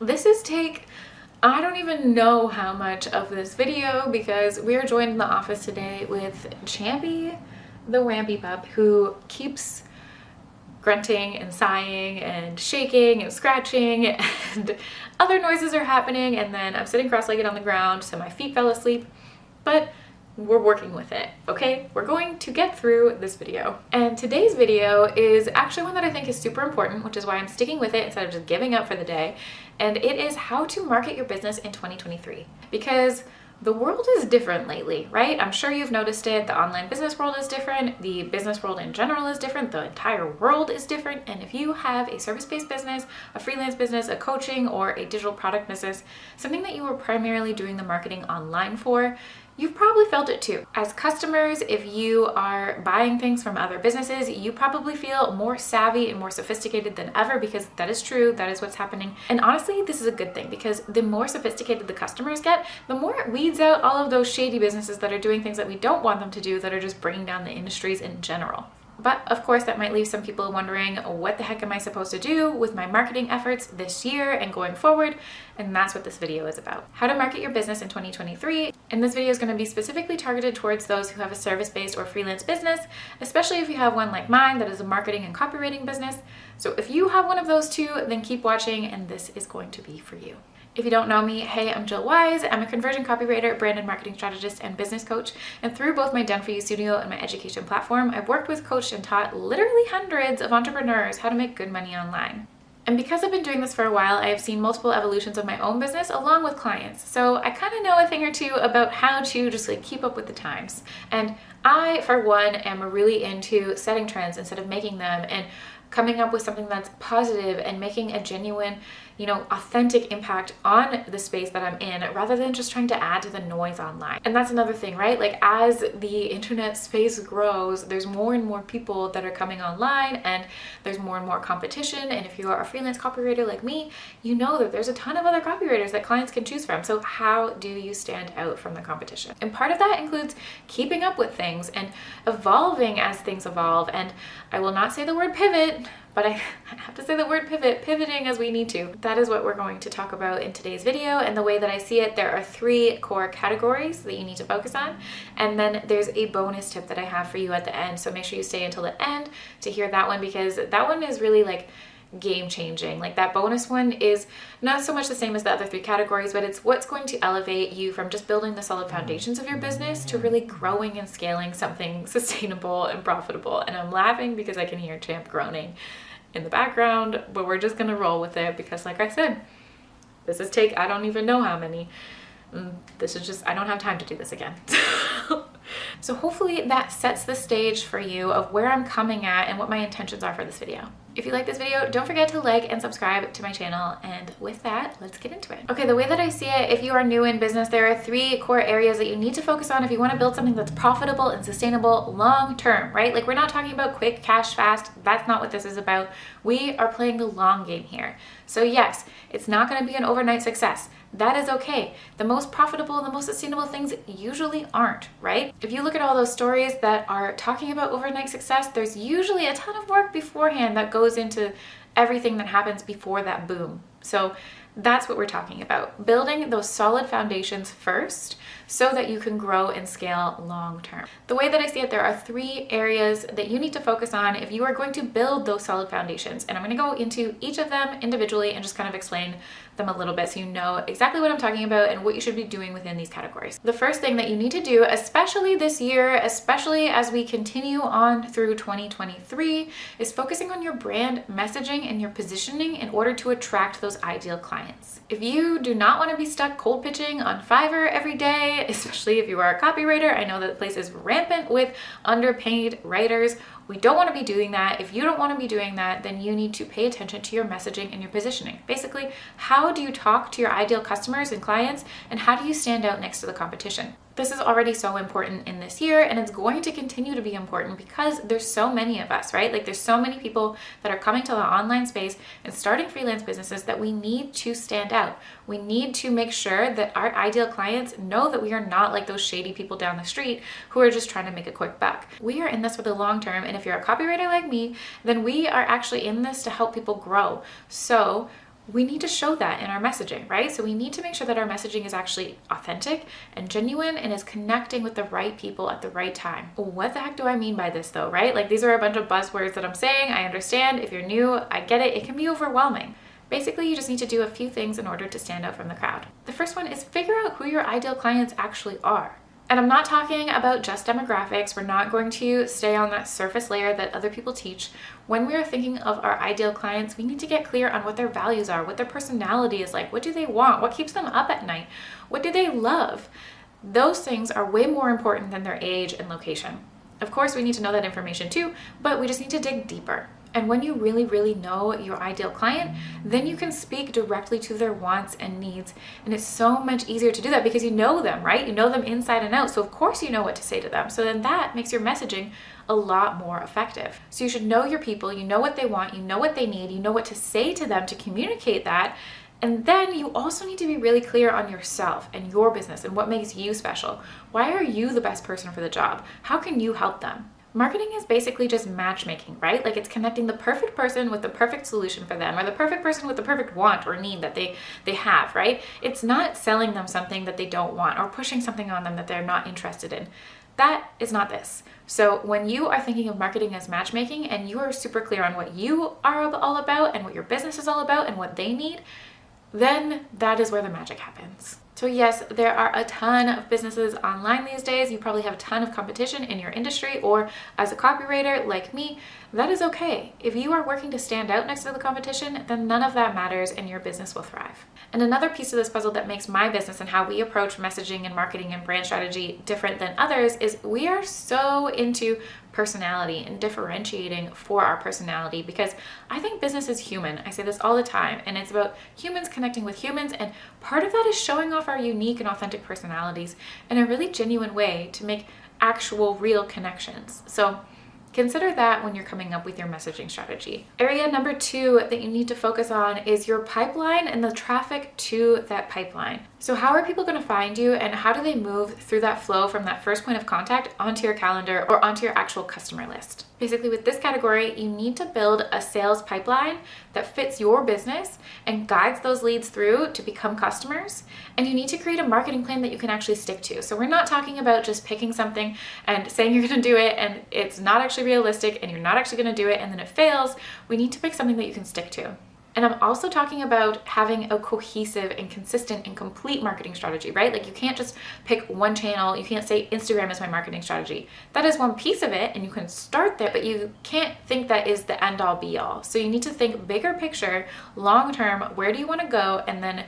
This is I don't even know how much of this video because we are joined in the office today with Champy, the Wampy pup, who keeps grunting and sighing and shaking and scratching and other noises are happening, and then I'm sitting cross-legged on the ground so my feet fell asleep, but we're working with it, okay? We're going to get through this video. And today's video is actually one that I think is super important, which is why I'm sticking with it instead of just giving up for the day. And it is how to market your business in 2023. Because the world is different lately, right? I'm sure you've noticed it. The online business world is different. The business world in general is different. The entire world is different. And if you have a service-based business, a freelance business, a coaching, or a digital product business, something that you were primarily doing the marketing online for, you've probably felt it too. As customers, if you are buying things from other businesses, you probably feel more savvy and more sophisticated than ever, because that is true, that is what's happening. And honestly, this is a good thing, because the more sophisticated the customers get, the more it weeds out all of those shady businesses that are doing things that we don't want them to do, that are just bringing down the industries in general. But of course, that might leave some people wondering, what the heck am I supposed to do with my marketing efforts this year and going forward? And that's what this video is about. How to market your business in 2023. And this video is going to be specifically targeted towards those who have a service-based or freelance business, especially if you have one like mine that is a marketing and copywriting business. So if you have one of those two, then keep watching and this is going to be for you. If you don't know me, hey, I'm Jill Wise. I'm a conversion copywriter, brand and marketing strategist, and business coach. And through both my Done For You studio and my education platform, I've worked with, coached, and taught literally hundreds of entrepreneurs how to make good money online. And because I've been doing this for a while, I have seen multiple evolutions of my own business along with clients. So I kind of know a thing or two about how to just keep up with the times. And I, for one, am really into setting trends instead of making them, and coming up with something that's positive and making a genuine, authentic impact on the space that I'm in, rather than just trying to add to the noise online. And that's another thing, right? As the internet space grows, there's more and more people that are coming online, and there's more and more competition. And if you are a freelance copywriter like me, you know that there's a ton of other copywriters that clients can choose from. So how do you stand out from the competition? And part of that includes keeping up with things and evolving as things evolve. And I will not say the word pivot, but I have to say the word pivot, pivoting as we need to. That is what we're going to talk about in today's video. And the way that I see it, there are 3 core categories that you need to focus on. And then there's a bonus tip that I have for you at the end. So make sure you stay until the end to hear that one, because that one is really game changing. That bonus one is not so much the same as the other 3 categories, but it's what's going to elevate you from just building the solid foundations of your business to really growing and scaling something sustainable and profitable. And I'm laughing because I can hear Champ groaning in the background, but we're just gonna roll with it because, like I said, this is I don't even know how many. This is just, I don't have time to do this again. So hopefully that sets the stage for you of where I'm coming at and what my intentions are for this video. If you like this video, don't forget to like and subscribe to my channel. And with that, let's get into it. Okay, the way that I see it, if you are new in business, there are 3 core areas that you need to focus on if you want to build something that's profitable and sustainable long term, right? We're not talking about quick cash fast. That's not what this is about. We are playing the long game here. So yes, it's not going to be an overnight success. That is okay. The most profitable and the most sustainable things usually aren't, right? If you look at all those stories that are talking about overnight success, there's usually a ton of work beforehand that goes into everything that happens before that boom. So that's what we're talking about. Building those solid foundations first so that you can grow and scale long term. The way that I see it, there are 3 areas that you need to focus on if you are going to build those solid foundations. And I'm going to go into each of them individually and just kind of explain them a little bit so you know exactly what I'm talking about and what you should be doing within these categories. The first thing that you need to do, especially this year, especially as we continue on through 2023, is focusing on your brand messaging and your positioning in order to attract those ideal clients. If you do not want to be stuck cold pitching on Fiverr every day, especially if you are a copywriter, I know that the place is rampant with underpaid writers. We don't want to be doing that. If you don't want to be doing that, then you need to pay attention to your messaging and your positioning. Basically, how do you talk to your ideal customers and clients, and how do you stand out next to the competition? This is already so important in this year, and it's going to continue to be important because there's so many of us, right? There's so many people that are coming to the online space and starting freelance businesses that we need to stand out. We need to make sure that our ideal clients know that we are not like those shady people down the street who are just trying to make a quick buck. We are in this for the long term, and if you're a copywriter like me, then we are actually in this to help people grow. So we need to show that in our messaging, right? So we need to make sure that our messaging is actually authentic and genuine and is connecting with the right people at the right time. What the heck do I mean by this though, right? Like these are a bunch of buzzwords that I'm saying. I understand. If you're new, I get it. It can be overwhelming. Basically, you just need to do a few things in order to stand out from the crowd. The first one is figure out who your ideal clients actually are. And I'm not talking about just demographics. We're not going to stay on that surface layer that other people teach. When we are thinking of our ideal clients, we need to get clear on what their values are, what their personality is like, what do they want, what keeps them up at night, what do they love. Those things are way more important than their age and location. Of course, we need to know that information too, but we just need to dig deeper. And when you really, really know your ideal client, then you can speak directly to their wants and needs. And it's so much easier to do that because you know them, right? You know them inside and out. So of course you know what to say to them. So then that makes your messaging a lot more effective. So you should know your people, you know what they want, you know what they need, you know what to say to them to communicate that. And then you also need to be really clear on yourself and your business and what makes you special. Why are you the best person for the job? How can you help them? Marketing is basically just matchmaking, right? Like it's connecting the perfect person with the perfect solution for them or the perfect person with the perfect want or need that they have, right? It's not selling them something that they don't want or pushing something on them that they're not interested in. That is not this. So when you are thinking of marketing as matchmaking and you are super clear on what you are all about and what your business is all about and what they need, then that is where the magic happens. So yes, there are a ton of businesses online these days. You probably have a ton of competition in your industry, or as a copywriter like me, that is okay. If you are working to stand out next to the competition, then none of that matters and your business will thrive. And another piece of this puzzle that makes my business and how we approach messaging and marketing and brand strategy different than others is we are so into personality and differentiating for our personality, because I think business is human. I say this all the time, and it's about humans connecting with humans, and part of that is showing off our unique and authentic personalities in a really genuine way to make actual real connections. So consider that when you're coming up with your messaging strategy. Area number 2 that you need to focus on is your pipeline and the traffic to that pipeline. So how are people going to find you, and how do they move through that flow from that first point of contact onto your calendar or onto your actual customer list? Basically, with this category, you need to build a sales pipeline that fits your business and guides those leads through to become customers. And you need to create a marketing plan that you can actually stick to. So we're not talking about just picking something and saying you're going to do it and it's not actually realistic and you're not actually going to do it and then it fails. We need to pick something that you can stick to. And I'm also talking about having a cohesive and consistent and complete marketing strategy, right? Like you can't just pick one channel. You can't say Instagram is my marketing strategy. That is one piece of it and you can start there, but you can't think that is the end all be all. So you need to think bigger picture, long term, where do you want to go? And then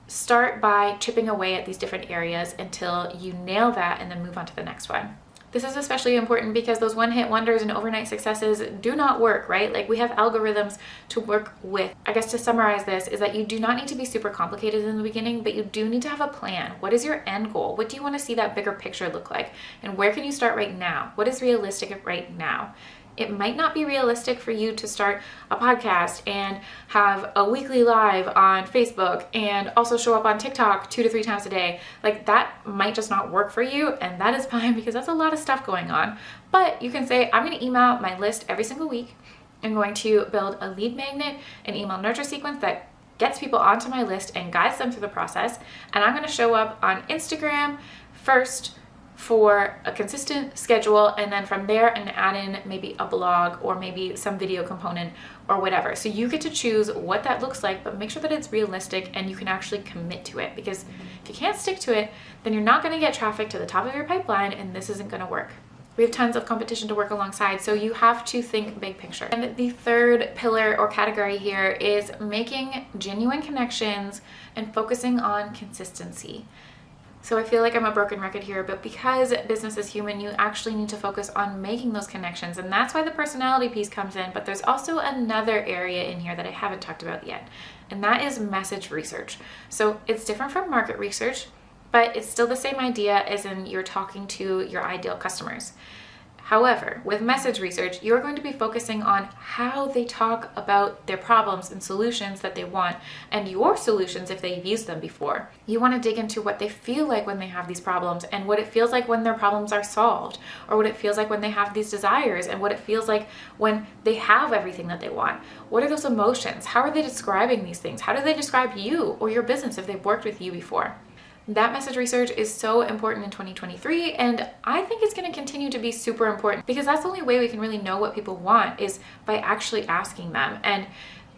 start by chipping away at these different areas until you nail that and then move on to the next one. This is especially important because those one-hit wonders and overnight successes do not work, right? Like we have algorithms to work with. I guess to summarize this is that you do not need to be super complicated in the beginning, but you do need to have a plan. What is your end goal? What do you want to see that bigger picture look like? And where can you start right now? What is realistic right now? It might not be realistic for you to start a podcast and have a weekly live on Facebook and also show up on TikTok 2 to 3 times a day. Like that might just not work for you, and that is fine because that's a lot of stuff going on. But you can say, I'm going to email my list every single week. I'm going to build a lead magnet, an email nurture sequence that gets people onto my list and guides them through the process. And I'm going to show up on Instagram first for a consistent schedule, and then from there I'm gonna add in maybe a blog or maybe some video component or whatever. So you get to choose what that looks like, but make sure that it's realistic and you can actually commit to it, because if you can't stick to it, then you're not gonna get traffic to the top of your pipeline and this isn't gonna work. We have tons of competition to work alongside, so you have to think big picture. And the third pillar or category here is making genuine connections and focusing on consistency. So I feel like I'm a broken record here, but because business is human, you actually need to focus on making those connections. And that's why the personality piece comes in. But there's also another area in here that I haven't talked about yet, and that is message research. So it's different from market research, but it's still the same idea as in you're talking to your ideal customers. However, with message research, you're going to be focusing on how they talk about their problems and solutions that they want, and your solutions if they've used them before. You want to dig into what they feel like when they have these problems, and what it feels like when their problems are solved, or what it feels like when they have these desires, and what it feels like when they have everything that they want. What are those emotions? How are they describing these things? How do they describe you or your business if they've worked with you before? That message research is so important in 2023, and I think it's going to continue to be super important, because that's the only way we can really know what people want, is by actually asking them. And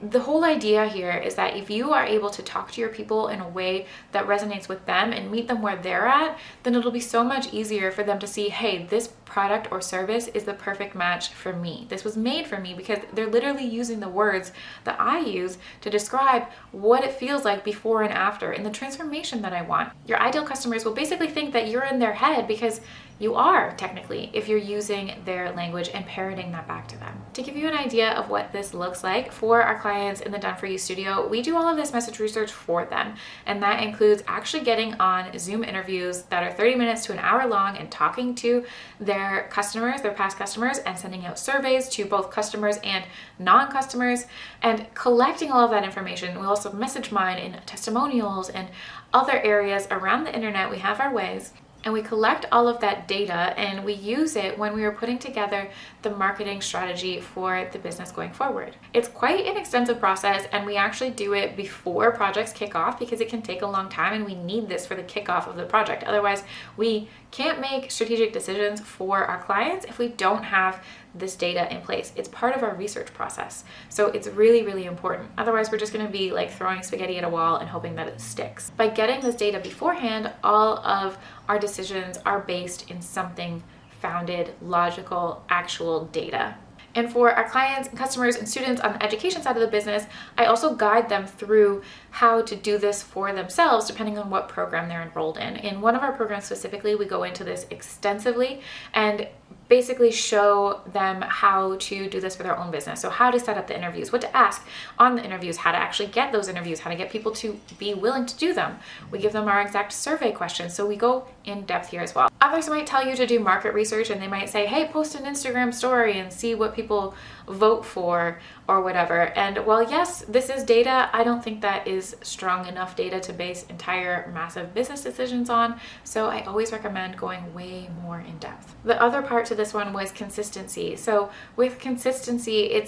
the whole idea here is that if you are able to talk to your people in a way that resonates with them and meet them where they're at, then it'll be so much easier for them to see, hey, this product or service is the perfect match for me. This was made for me, because they're literally using the words that I use to describe what it feels like before and after and the transformation that I want. Your ideal customers will basically think that you're in their head, because you are technically, if you're using their language and parroting that back to them. To give you an idea of what this looks like for our clients in the Done For You studio, we do all of this message research for them. And that includes actually getting on Zoom interviews that are 30 minutes to an hour long and talking to their customers, their past customers, and sending out surveys to both customers and non-customers and collecting all of that information. We also message mine in testimonials and other areas around the internet. We have our ways. And we collect all of that data and we use it when we are putting together the marketing strategy for the business going forward. It's quite an extensive process, and we actually do it before projects kick off, because it can take a long time and we need this for the kickoff of the project. Otherwise, we can't make strategic decisions for our clients if we don't have this data in place. It's part of our research process. So it's really, really important. Otherwise, we're just going to be like throwing spaghetti at a wall and hoping that it sticks. By getting this data beforehand, all of our decisions are based in something founded, logical, actual data. And for our clients, customers, and students on the education side of the business, I also guide them through how to do this for themselves, depending on what program they're enrolled in. In one of our programs specifically, we go into this extensively and basically show them how to do this for their own business. So how to set up the interviews, what to ask on the interviews, how to actually get those interviews, how to get people to be willing to do them. We give them our exact survey questions. So we go in depth here as well. Others might tell you to do market research, and they might say, hey, post an Instagram story and see what people vote for or whatever. And while yes, this is data, I don't think that is strong enough data to base entire massive business decisions on. So I always recommend going way more in depth. The other part to this one was consistency. So with consistency,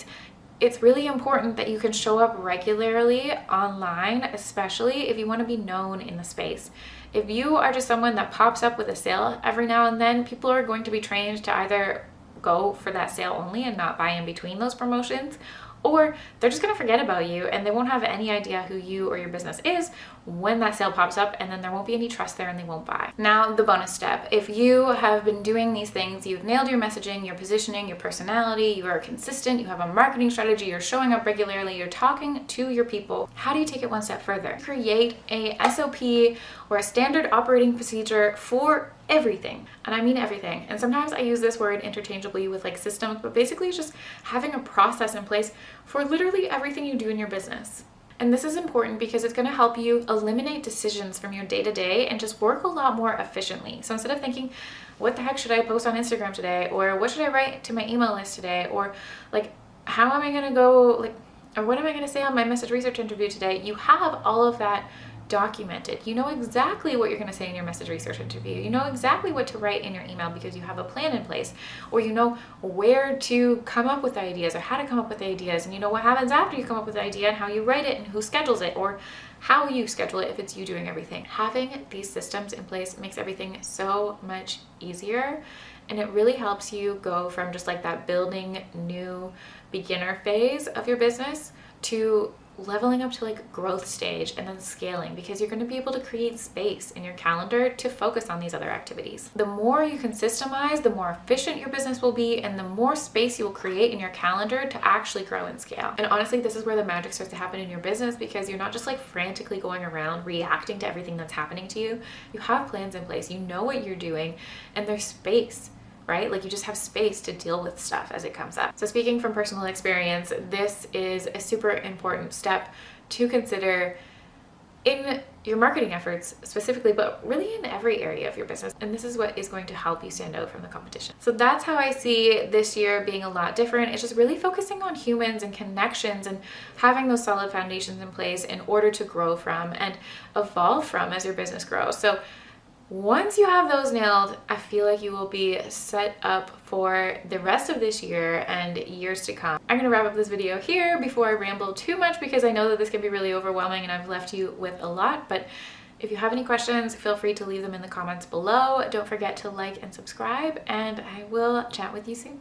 it's really important that you can show up regularly online, especially if you want to be known in the space. If you are just someone that pops up with a sale every now and then, people are going to be trained to either go for that sale only and not buy in between those promotions, or they're just going to forget about you and they won't have any idea who you or your business is when that sale pops up, and then there won't be any trust there and they won't buy. Now, the bonus step. If you have been doing these things, you've nailed your messaging, your positioning, your personality, you are consistent, you have a marketing strategy, you're showing up regularly, you're talking to your people, how do you take it one step further? Create a SOP or a standard operating procedure for everything. And I mean everything. And sometimes I use this word interchangeably with like systems, but basically it's just having a process in place for literally everything you do in your business. And this is important because it's going to help you eliminate decisions from your day-to-day and just work a lot more efficiently. So instead of thinking, what the heck should I post on Instagram today? Or what should I write to my email list today? Or like, how am I going to go, like, or what am I going to say on my message research interview today? You have all of that documented. You know exactly what you're going to say in your message research interview. You know exactly what to write in your email because you have a plan in place, or you know where to come up with ideas or how to come up with ideas, and you know what happens after you come up with the idea and how you write it and who schedules it or how you schedule it if it's you doing everything. Having these systems in place makes everything so much easier, and it really helps you go from just like that building new beginner phase of your business to leveling up to like growth stage and then scaling, because you're going to be able to create space in your calendar to focus on these other activities. The more you can systemize, the more efficient your business will be, and the more space you will create in your calendar to actually grow and scale. And honestly, this is where the magic starts to happen in your business, because you're not just like frantically going around reacting to everything that's happening to you. You have plans in place, you know what you're doing, and there's space, right? Like you just have space to deal with stuff as it comes up. So speaking from personal experience, this is a super important step to consider in your marketing efforts specifically, but really in every area of your business. And this is what is going to help you stand out from the competition. So that's how I see this year being a lot different. It's just really focusing on humans and connections and having those solid foundations in place in order to grow from and evolve from as your business grows. So once you have those nailed, I feel like you will be set up for the rest of this year and years to come. I'm gonna wrap up this video here before I ramble too much, because I know that this can be really overwhelming and I've left you with a lot. But if you have any questions, feel free to leave them in the comments below. Don't forget to like and subscribe, and I will chat with you soon.